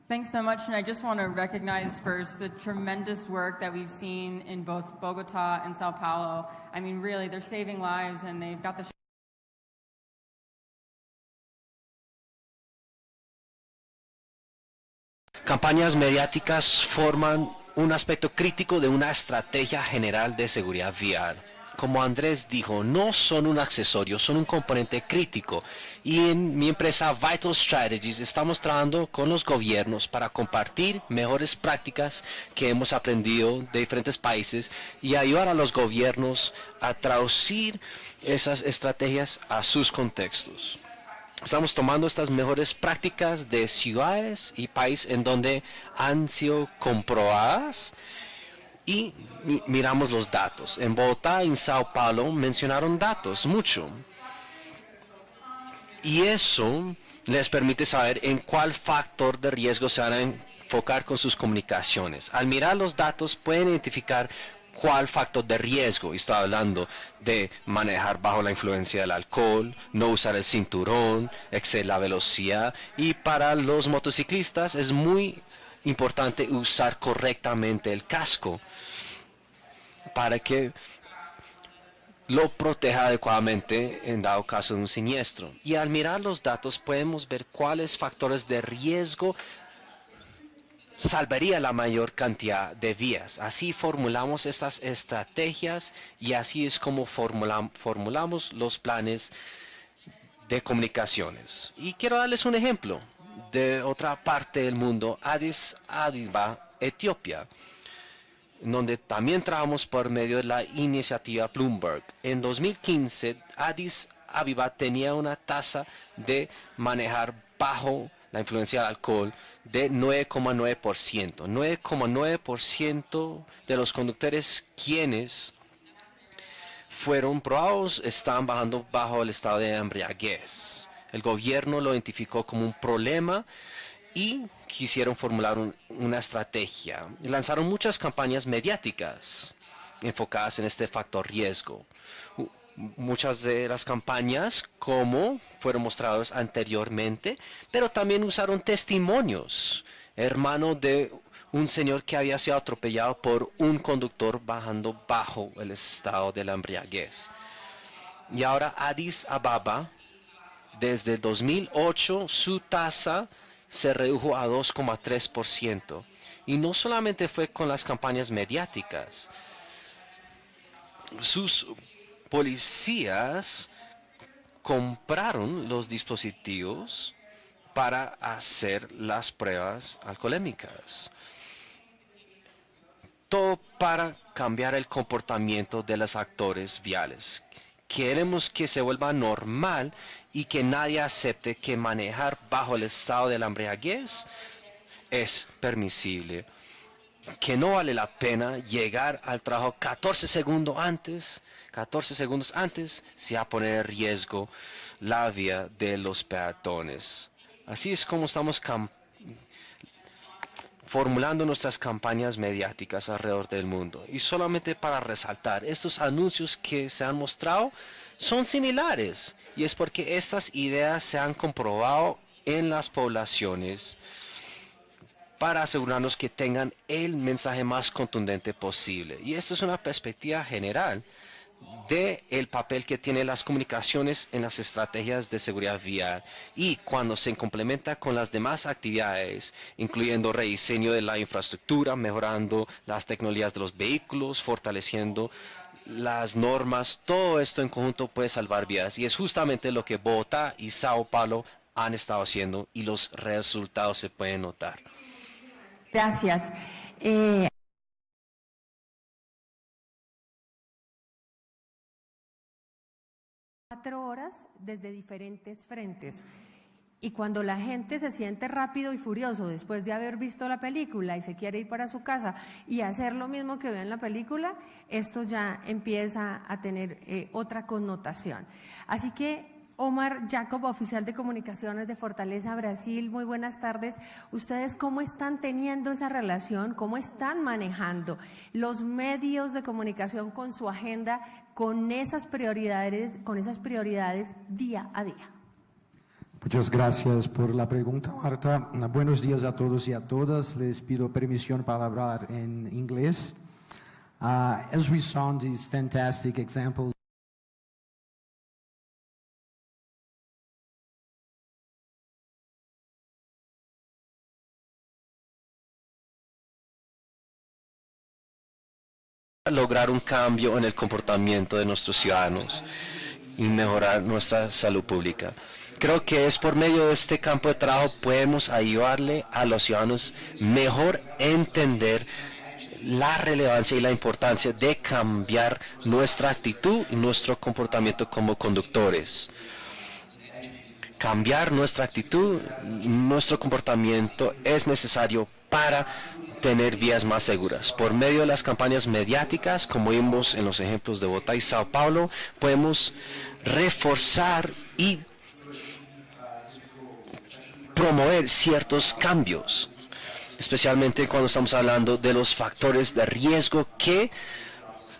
Thanks so much, and I just want to recognize first the tremendous work that we've seen in both Bogota and Sao Paulo. I mean, really, they're saving lives, and they've got the Campañas mediáticas forman un aspecto crítico de una estrategia general de seguridad vial. Como Andrés dijo, no son un accesorio, son un componente crítico. Y en mi empresa Vital Strategies estamos trabajando con los gobiernos para compartir mejores prácticas que hemos aprendido de diferentes países y ayudar a los gobiernos a traducir esas estrategias a sus contextos. Estamos tomando estas mejores prácticas de ciudades y países en donde han sido comprobadas y miramos los datos. En Bogotá y en Sao Paulo mencionaron datos mucho. Y eso les permite saber en cuál factor de riesgo se van a enfocar con sus comunicaciones. Al mirar los datos pueden identificar cuál factor de riesgo. Estoy hablando de manejar bajo la influencia del alcohol, no usar el cinturón, exceder la velocidad. Y para los motociclistas es muy importante usar correctamente el casco para que lo proteja adecuadamente en dado caso de un siniestro. Y al mirar los datos podemos ver cuáles factores de riesgo salvaría la mayor cantidad de vías. Así formulamos estas estrategias y así es como formulamos los planes de comunicaciones. Y quiero darles un ejemplo de otra parte del mundo, Addis Abeba, Etiopía, donde también trabajamos por medio de la iniciativa Bloomberg. En 2015, Addis Abeba tenía una tasa de manejar bajo la influencia del alcohol de 9,9%. 9,9% de los conductores quienes fueron probados estaban bajando bajo el estado de embriaguez. El gobierno lo identificó como un problema y quisieron formular una estrategia. Lanzaron muchas campañas mediáticas enfocadas en este factor riesgo. Muchas de las campañas, como fueron mostrados anteriormente, pero también usaron testimonios. Hermano de un señor que había sido atropellado por un conductor bajando bajo el estado de la embriaguez. Y ahora Addis Ababa, desde el 2008, su tasa se redujo a 2,3%. Y no solamente fue con las campañas mediáticas. Sus policías compraron los dispositivos para hacer las pruebas alcoholémicas. Todo para cambiar el comportamiento de los actores viales. Queremos que se vuelva normal y que nadie acepte que manejar bajo el estado de la embriaguez es permisible, que no vale la pena llegar al trabajo 14 segundos antes, se va a poner en riesgo la vía de los peatones. Así es como estamos formulando nuestras campañas mediáticas alrededor del mundo. Y solamente para resaltar, estos anuncios que se han mostrado son similares, y es porque estas ideas se han comprobado en las poblaciones para asegurarnos que tengan el mensaje más contundente posible. Y esto es una perspectiva general del papel que tienen las comunicaciones en las estrategias de seguridad vial, y cuando se complementa con las demás actividades, incluyendo rediseño de la infraestructura, mejorando las tecnologías de los vehículos, fortaleciendo las normas, todo esto en conjunto puede salvar vidas, y es justamente lo que Bogotá y Sao Paulo han estado haciendo, y los resultados se pueden notar. Gracias. 4 horas desde diferentes frentes. Y cuando la gente se siente rápido y furioso después de haber visto la película y se quiere ir para su casa y hacer lo mismo que ve en la película, esto ya empieza a tener otra connotación. Así que Omar Jacob, oficial de comunicaciones de Fortaleza Brasil, muy buenas tardes. ¿Ustedes cómo están teniendo esa relación? ¿Cómo están manejando los medios de comunicación con su agenda, con esas prioridades día a día? Muchas gracias por la pregunta, Marta. Buenos días a todos y a todas. Les pido permisión para hablar en inglés. As we saw these fantastic examples, lograr un cambio en el comportamiento de nuestros ciudadanos y mejorar nuestra salud pública. Creo que es por medio de este campo de trabajo podemos ayudarle a los ciudadanos mejor entender la relevancia y la importancia de cambiar nuestra actitud y nuestro comportamiento como conductores. Cambiar nuestra actitud, nuestro comportamiento es necesario para tener vías más seguras. Por medio de las campañas mediáticas, como vimos en los ejemplos de Bogotá y Sao Paulo, podemos reforzar y promover ciertos cambios, especialmente cuando estamos hablando de los factores de riesgo que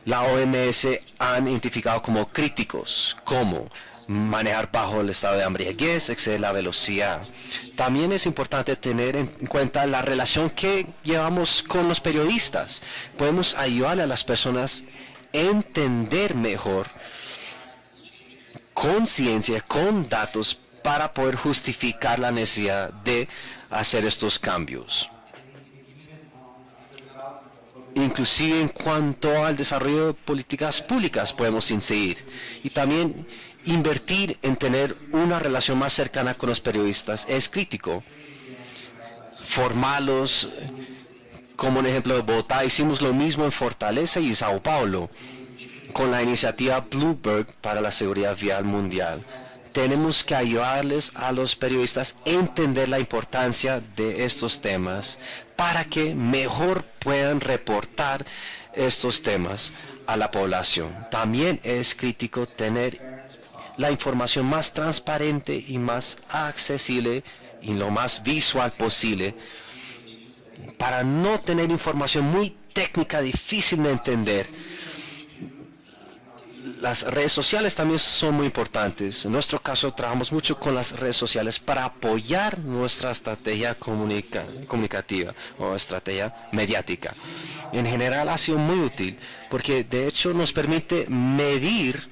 la OMS han identificado como críticos, como manejar bajo el estado de embriaguez, exceder la velocidad. También es importante tener en cuenta la relación que llevamos con los periodistas. Podemos ayudarle a las personas a entender mejor, con ciencia, con datos, para poder justificar la necesidad de hacer estos cambios. Inclusive en cuanto al desarrollo de políticas públicas podemos incidir, y también invertir en tener una relación más cercana con los periodistas es crítico. Formarlos, como un ejemplo de Bogotá, hicimos lo mismo en Fortaleza y Sao Paulo con la iniciativa Bloomberg para la seguridad vial mundial. Tenemos que ayudarles a los periodistas a entender la importancia de estos temas para que mejor puedan reportar estos temas a la población. También es crítico tener la información más transparente y más accesible y lo más visual posible para no tener información muy técnica, difícil de entender. Las redes sociales también son muy importantes. En nuestro caso trabajamos mucho con las redes sociales para apoyar nuestra estrategia comunicativa o estrategia mediática. En general ha sido muy útil porque de hecho nos permite medir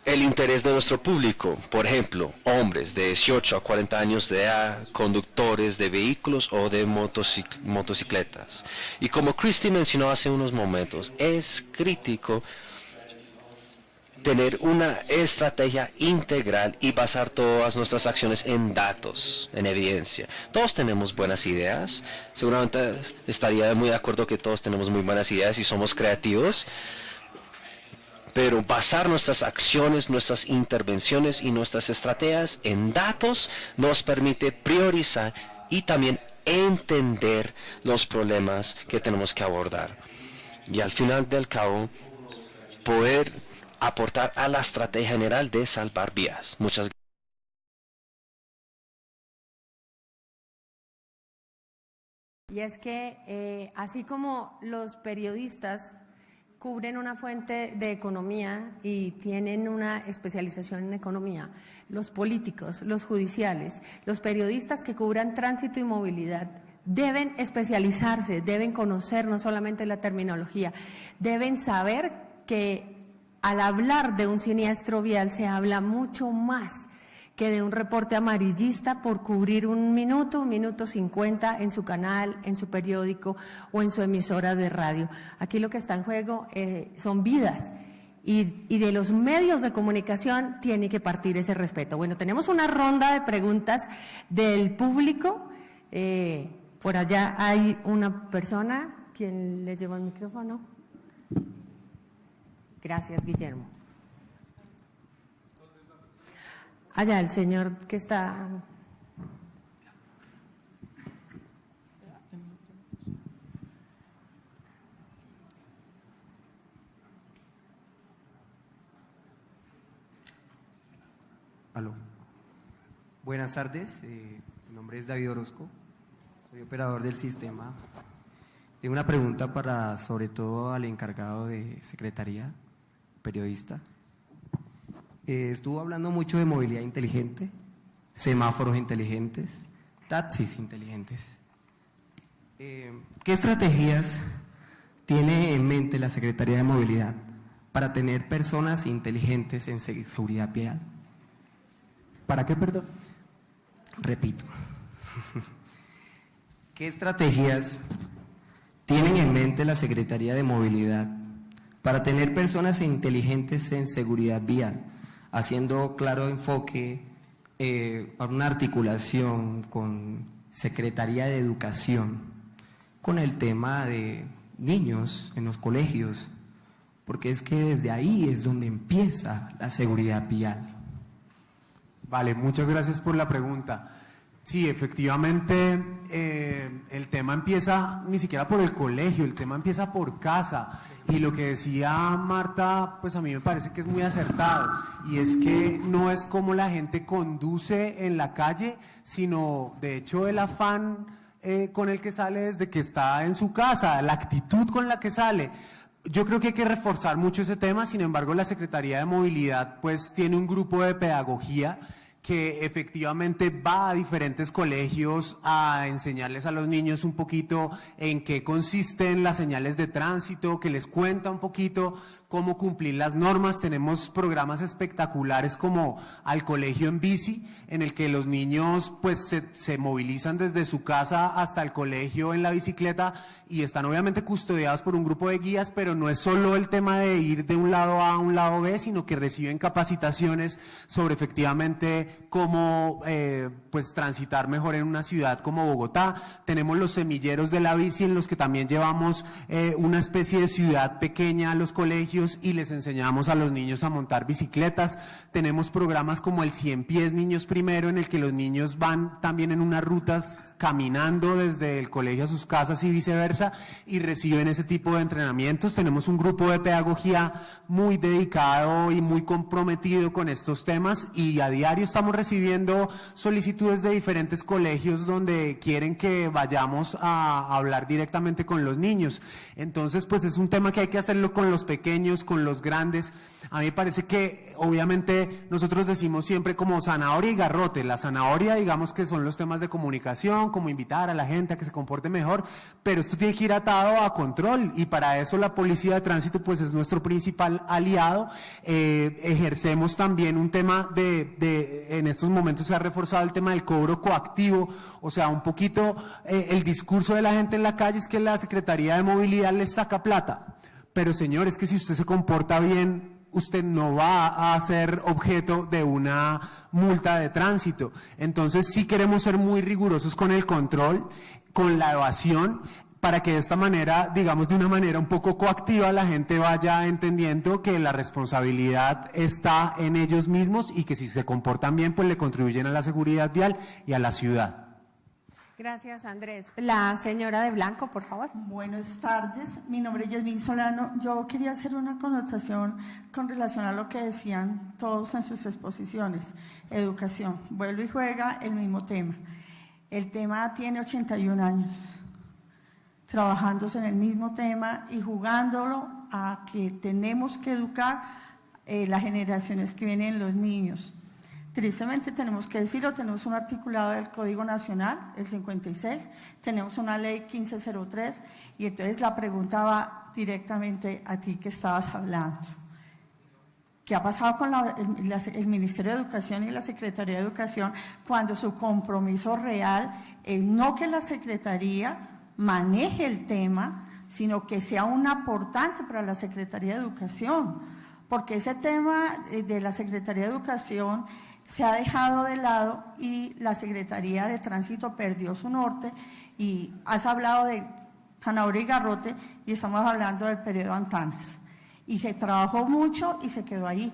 el interés de nuestro público. Por ejemplo, hombres de 18 a 40 años de edad, conductores de vehículos o de motocicletas. Y como Christy mencionó hace unos momentos, es crítico tener una estrategia integral y basar todas nuestras acciones en datos, en evidencia. Todos tenemos buenas ideas. Seguramente estaría muy de acuerdo que todos tenemos muy buenas ideas y somos creativos. pero basar nuestras acciones, nuestras intervenciones y nuestras estrategias en datos nos permite priorizar y también entender los problemas que tenemos que abordar. Y al final del cabo, poder aportar a la estrategia general de salvar vidas. Muchas gracias. Y es que así como los periodistas cubren una fuente de economía y tienen una especialización en economía, los políticos, los judiciales, los periodistas que cubran tránsito y movilidad deben especializarse, deben conocer no solamente la terminología, deben saber que al hablar de un siniestro vial se habla mucho más que de un reporte amarillista por cubrir un minuto 50 en su canal, en su periódico o en su emisora de radio. Aquí lo que está en juego son vidas y de los medios de comunicación tiene que partir ese respeto. Bueno, tenemos una ronda de preguntas del público. Por allá hay una persona. ¿Quién le lleva el micrófono? Gracias, Guillermo. Allá, el señor que está... Aló. Buenas tardes, mi nombre es David Orozco, soy operador del sistema. Tengo una pregunta para, sobre todo, al encargado de secretaría, periodista. Estuvo hablando mucho de movilidad inteligente, semáforos inteligentes, taxis inteligentes. ¿Qué estrategias tiene en mente la Secretaría de Movilidad para tener personas inteligentes en seguridad vial? ¿Para qué, perdón? Repito. ¿Qué estrategias tienen en mente la Secretaría de Movilidad para tener personas inteligentes en seguridad vial? Haciendo claro enfoque para una articulación con Secretaría de Educación, con el tema de niños en los colegios, porque es que desde ahí es donde empieza la seguridad vial. Vale, muchas gracias por la pregunta. Sí, efectivamente, el tema empieza ni siquiera por el colegio, el tema empieza por casa. Y lo que decía Marta, pues a mí me parece que es muy acertado. Y es que no es como la gente conduce en la calle, sino de hecho el afán con el que sale desde que está en su casa, la actitud con la que sale. Yo creo que hay que reforzar mucho ese tema. Sin embargo, la Secretaría de Movilidad pues tiene un grupo de pedagogía que efectivamente va a diferentes colegios a enseñarles a los niños un poquito en qué consisten las señales de tránsito, que les cuenta un poquito cómo cumplir las normas. Tenemos programas espectaculares como Al Colegio en Bici, en el que los niños pues se movilizan desde su casa hasta el colegio en la bicicleta y están obviamente custodiados por un grupo de guías, pero no es solo el tema de ir de un lado A a un lado B, sino que reciben capacitaciones sobre efectivamente cómo pues transitar mejor en una ciudad como Bogotá. Tenemos los semilleros de la bici en los que también llevamos una especie de ciudad pequeña a los colegios y les enseñamos a los niños a montar bicicletas. Tenemos programas como el 100 pies Niños Primero, en el que los niños van también en unas rutas caminando desde el colegio a sus casas y viceversa y reciben ese tipo de entrenamientos. Tenemos un grupo de pedagogía muy dedicado y muy comprometido con estos temas y a diario estamos recibiendo solicitudes de diferentes colegios donde quieren que vayamos a hablar directamente con los niños. Entonces, pues es un tema que hay que hacerlo con los pequeños, con los grandes. A mí me parece que obviamente nosotros decimos siempre como zanahoria y garrote. La zanahoria, digamos que son los temas de comunicación, como invitar a la gente a que se comporte mejor, pero esto tiene que ir atado a control y para eso la Policía de Tránsito pues es nuestro principal aliado. Ejercemos también un tema en estos momentos se ha reforzado el tema del cobro coactivo, o sea, un poquito el discurso de la gente en la calle es que la Secretaría de Movilidad les saca plata. Pero señores, que si usted se comporta bien, usted no va a ser objeto de una multa de tránsito. Entonces sí queremos ser muy rigurosos con el control, con la evasión, para que de esta manera, digamos de una manera un poco coactiva, la gente vaya entendiendo que la responsabilidad está en ellos mismos y que si se comportan bien, pues le contribuyen a la seguridad vial y a la ciudad. Gracias, Andrés. La señora de blanco, por favor. Buenas tardes, mi nombre es Yasmín Solano. Yo quería hacer una connotación con relación a lo que decían todos en sus exposiciones. Educación, vuelve y juega el mismo tema. El tema tiene 81 años. Trabajándose en el mismo tema y jugándolo a que tenemos que educar las generaciones que vienen, los niños. Tristemente tenemos que decirlo, tenemos un articulado del Código Nacional, el 56, tenemos una ley 1503 y entonces la pregunta va directamente a ti que estabas hablando. ¿Qué ha pasado con el Ministerio de Educación y la Secretaría de Educación cuando su compromiso real es no que la Secretaría maneje el tema, sino que sea un aportante para la Secretaría de Educación? Porque ese tema de la Secretaría de Educación se ha dejado de lado y la Secretaría de Tránsito perdió su norte y has hablado de zanahoria y garrote y estamos hablando del periodo Antanas. Y se trabajó mucho y se quedó ahí.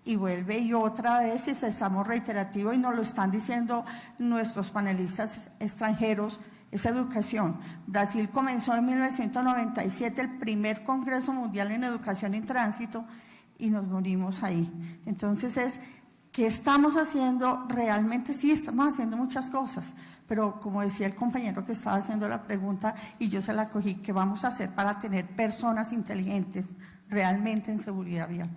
Y vuelve y otra vez y estamos reiterativos y nos lo están diciendo nuestros panelistas extranjeros, es educación. Brasil comenzó en 1997 el primer Congreso Mundial en Educación y Tránsito y nos morimos ahí. Entonces ¿qué estamos haciendo? Realmente sí, estamos haciendo muchas cosas, pero como decía el compañero que estaba haciendo la pregunta y yo se la cogí, ¿qué vamos a hacer para tener personas inteligentes realmente en seguridad vial?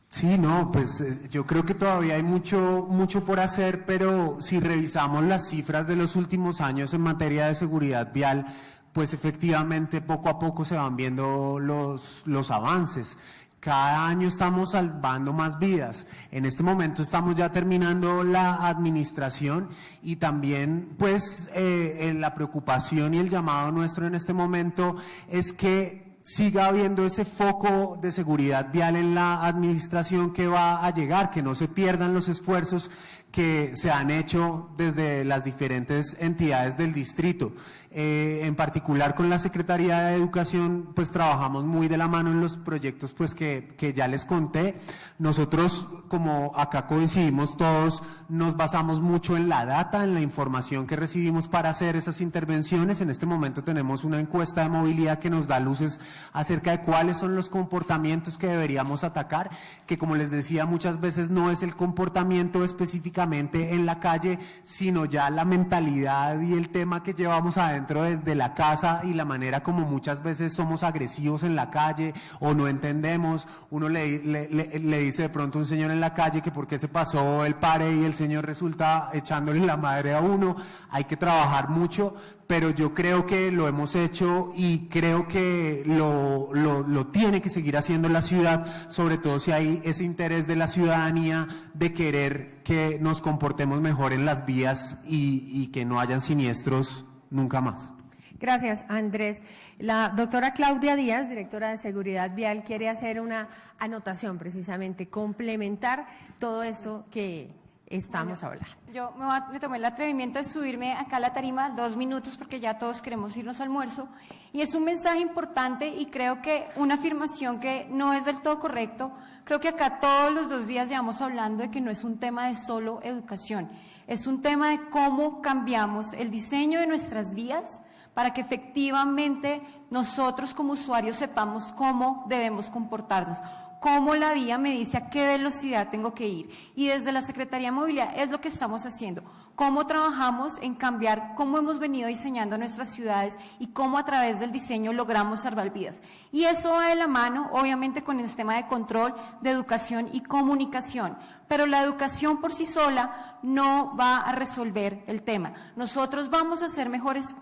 Sí, no, pues yo creo que todavía hay mucho por hacer, pero si revisamos las cifras de los últimos años en materia de seguridad vial, pues efectivamente poco a poco se van viendo los avances. Cada año estamos salvando más vidas. En este momento estamos ya terminando la administración y también pues la preocupación y el llamado nuestro en este momento es que siga habiendo ese foco de seguridad vial en la administración que va a llegar, que no se pierdan los esfuerzos que se han hecho desde las diferentes entidades del distrito. En particular con la Secretaría de Educación, pues trabajamos muy de la mano en los proyectos pues que ya les conté. Nosotros, como acá coincidimos todos, nos basamos mucho en la data, en la información que recibimos para hacer esas intervenciones. En este momento tenemos una encuesta de movilidad que nos da luces acerca de cuáles son los comportamientos que deberíamos atacar, que como les decía muchas veces no es el comportamiento específicamente en la calle, sino ya la mentalidad y el tema que llevamos adentro desde la casa y la manera como muchas veces somos agresivos en la calle o no entendemos. Uno le dice de pronto a un señor en la calle que por qué se pasó el pare y el señor resulta echándole la madre a uno. Hay que trabajar mucho, pero yo creo que lo hemos hecho y creo que lo tiene que seguir haciendo la ciudad, sobre todo si hay ese interés de la ciudadanía de querer que nos comportemos mejor en las vías y que no hayan siniestros nunca más. Gracias, Andrés. La doctora Claudia Díaz, directora de Seguridad Vial, quiere hacer una anotación precisamente, complementar todo esto que estamos hablando. Yo me tomé el atrevimiento de subirme acá a la tarima 2 minutos porque ya todos queremos irnos al almuerzo y es un mensaje importante y creo que una afirmación que no es del todo correcto. Creo que acá todos los 2 días llevamos hablando de que no es un tema de solo educación, es un tema de cómo cambiamos el diseño de nuestras vías para que efectivamente nosotros como usuarios sepamos cómo debemos comportarnos, cómo la vía me dice a qué velocidad tengo que ir. Y desde la Secretaría de Movilidad es lo que estamos haciendo, cómo trabajamos en cambiar, cómo hemos venido diseñando nuestras ciudades y cómo a través del diseño logramos salvar vidas. Y eso va de la mano, obviamente, con el sistema de control, de educación y comunicación. Pero la educación por sí sola no va a resolver el tema. Nosotros vamos a ser mejores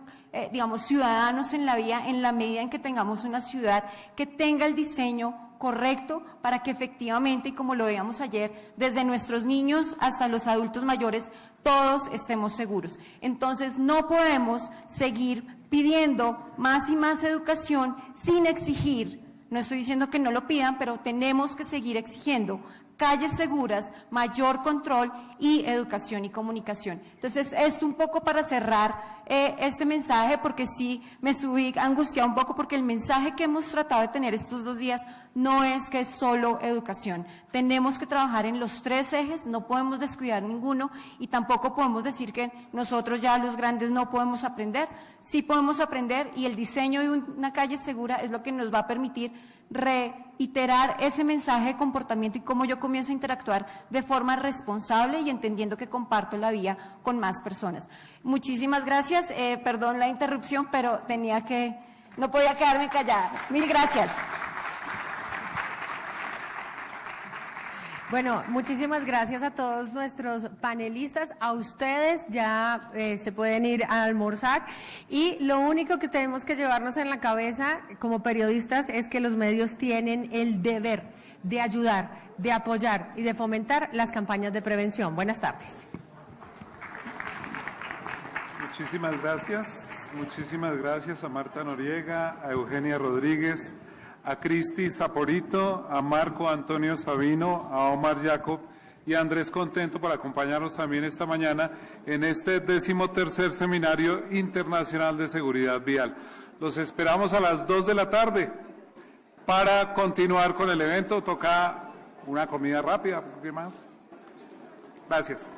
ciudadanos en la vía en la medida en que tengamos una ciudad que tenga el diseño correcto para que efectivamente, y como lo veíamos ayer, desde nuestros niños hasta los adultos mayores, todos estemos seguros. Entonces no podemos seguir pidiendo más y más educación sin exigir. No estoy diciendo que no lo pidan, pero tenemos que seguir exigiendo calles seguras, mayor control y educación y comunicación. Entonces, esto un poco para cerrar este mensaje, porque sí me subí angustiada un poco, porque el mensaje que hemos tratado de tener estos 2 días no es que es solo educación. Tenemos que trabajar en los 3 ejes, no podemos descuidar ninguno y tampoco podemos decir que nosotros ya los grandes no podemos aprender. Sí podemos aprender, y el diseño de una calle segura es lo que nos va a permitir reiterar ese mensaje de comportamiento y cómo yo comienzo a interactuar de forma responsable y entendiendo que comparto la vía con más personas. Muchísimas gracias, perdón la interrupción, pero no podía quedarme callada. Mil gracias. Bueno, muchísimas gracias a todos nuestros panelistas. A ustedes ya se pueden ir a almorzar, y lo único que tenemos que llevarnos en la cabeza como periodistas es que los medios tienen el deber de ayudar, de apoyar y de fomentar las campañas de prevención. Buenas tardes. Muchísimas gracias a Marta Noriega, a Eugenia Rodríguez, a Cristi Saporito, a Marco Antonio Sabino, a Omar Jacob y a Andrés Contento por acompañarnos también esta mañana en este 13º Seminario Internacional de Seguridad Vial. Los esperamos a las 2 de la tarde para continuar con el evento. Toca una comida rápida, ¿qué más? Gracias.